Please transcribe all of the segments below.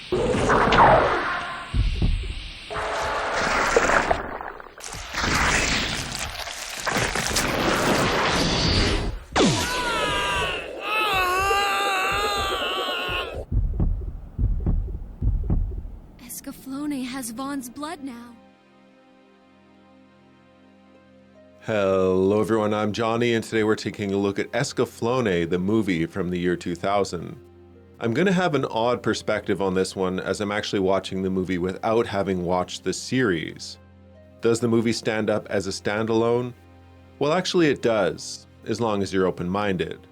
Escaflowne has Vaughn's blood now. Hello everyone, I'm Johnny, and today we're taking a look at Escaflowne, the movie from the year 2000. I'm going to have an odd perspective on this one as I'm actually watching the movie without having watched the series. Does the movie stand up as a standalone? Well, actually it does, as long as you're open-minded.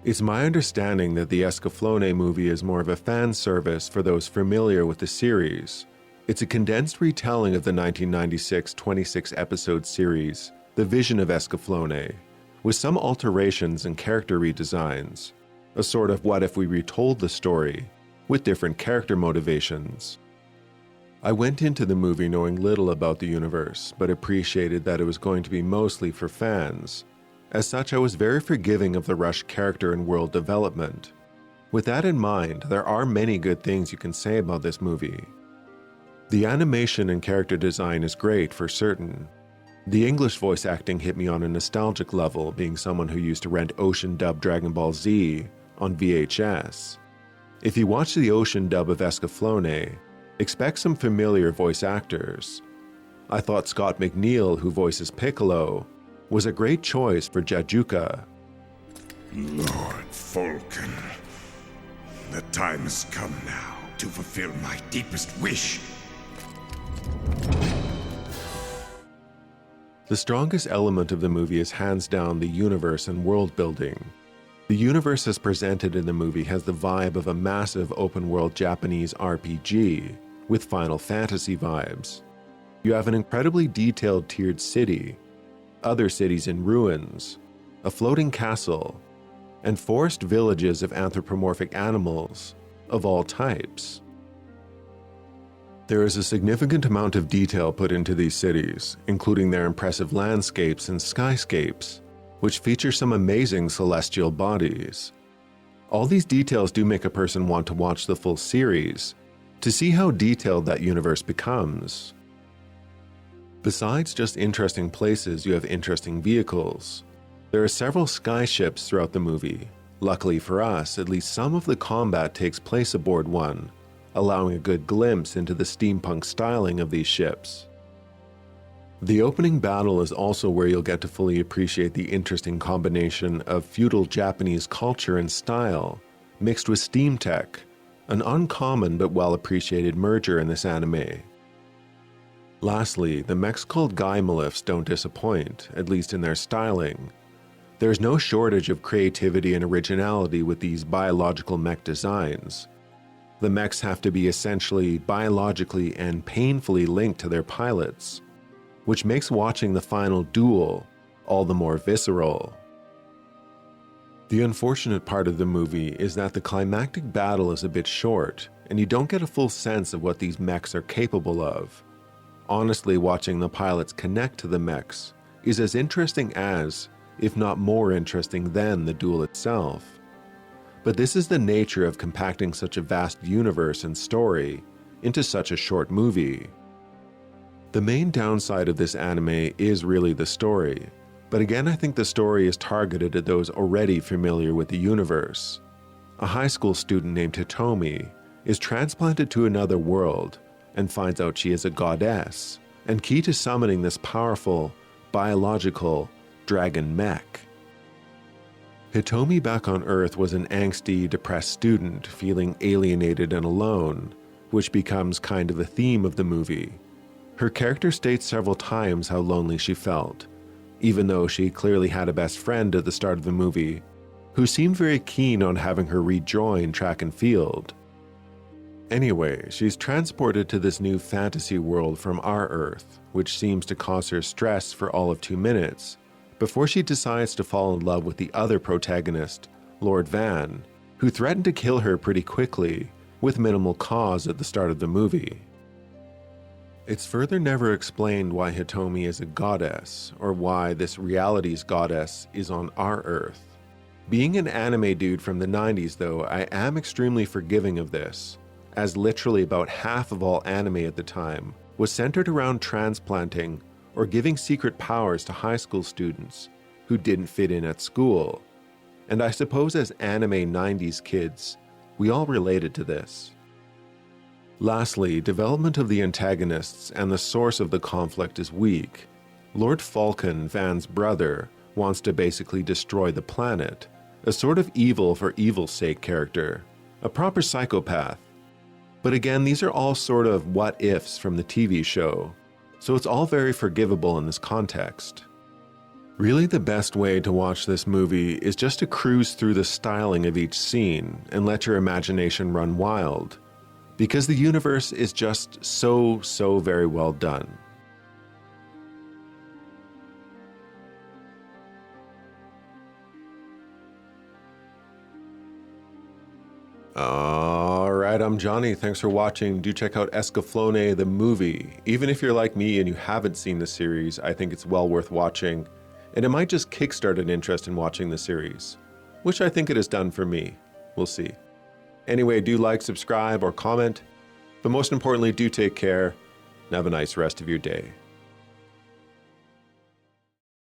It's my understanding that the Escaflowne movie is more of a fan service for those familiar with the series. It's a condensed retelling of the 1996 26-episode series, The Vision of Escaflowne, with some alterations and character redesigns, a sort of what if we retold the story, with different character motivations. I went into the movie knowing little about the universe, but appreciated that it was going to be mostly for fans. As such, I was very forgiving of the rushed character and world development. With that in mind, there are many good things you can say about this movie. The animation and character design is great for certain. The English voice acting hit me on a nostalgic level, being someone who used to rent Ocean dub Dragon Ball Z on VHS. If you watch the Ocean dub of Escaflowne, expect some familiar voice actors. I thought Scott McNeil, who voices Piccolo, was a great choice for Jajuka. Lord Falcon, the time has come now to fulfill my deepest wish. The strongest element of the movie is hands down the universe and world building. The universe as presented in the movie has the vibe of a massive open-world Japanese RPG with Final Fantasy vibes. You have an incredibly detailed tiered city, other cities in ruins, a floating castle, and forest villages of anthropomorphic animals of all types. There is a significant amount of detail put into these cities, including their impressive landscapes and skyscapes, which feature some amazing celestial bodies. All these details do make a person want to watch the full series, to see how detailed that universe becomes. Besides just interesting places, you have interesting vehicles. There are several skyships throughout the movie. Luckily for us, at least some of the combat takes place aboard one, allowing a good glimpse into the steampunk styling of these ships. The opening battle is also where you'll get to fully appreciate the interesting combination of feudal Japanese culture and style, mixed with steam tech, an uncommon but well-appreciated merger in this anime. Lastly, the mechs called Gaimalifs don't disappoint, at least in their styling. There's no shortage of creativity and originality with these biological mech designs. The mechs have to be essentially biologically and painfully linked to their pilots, which makes watching the final duel all the more visceral. The unfortunate part of the movie is that the climactic battle is a bit short, and you don't get a full sense of what these mechs are capable of. Honestly, watching the pilots connect to the mechs is as interesting as, if not more interesting than, the duel itself. But this is the nature of compacting such a vast universe and story into such a short movie. The main downside of this anime is really the story, but again I think the story is targeted at those already familiar with the universe. A high school student named Hitomi is transplanted to another world and finds out she is a goddess, and key to summoning this powerful, biological dragon mech. Hitomi back on Earth was an angsty, depressed student feeling alienated and alone, which becomes kind of a theme of the movie. Her character states several times how lonely she felt, even though she clearly had a best friend at the start of the movie, who seemed very keen on having her rejoin track and field. Anyway, she's transported to this new fantasy world from our Earth, which seems to cause her stress for all of 2 minutes, before she decides to fall in love with the other protagonist, Lord Van, who threatened to kill her pretty quickly, with minimal cause at the start of the movie. It's further never explained why Hitomi is a goddess, or why this reality's goddess is on our Earth. Being an anime dude from the 90s though, I am extremely forgiving of this, as literally about half of all anime at the time was centered around transplanting or giving secret powers to high school students who didn't fit in at school. And I suppose as anime 90s kids, we all related to this. Lastly, development of the antagonists and the source of the conflict is weak. Lord Falcon, Van's brother, wants to basically destroy the planet, a sort of evil for evil's sake character, a proper psychopath. But again, these are all sort of what-ifs from the TV show, so it's all very forgivable in this context. Really, the best way to watch this movie is just to cruise through the styling of each scene and let your imagination run wild, because the universe is just so very well done. Alright, I'm Johnny. Thanks for watching. Do check out Escaflowne the movie. Even if you're like me and you haven't seen the series, I think it's well worth watching. And it might just kickstart an interest in watching the series, which I think it has done for me. We'll see. Anyway, do like, subscribe, or comment. But most importantly, do take care and have a nice rest of your day.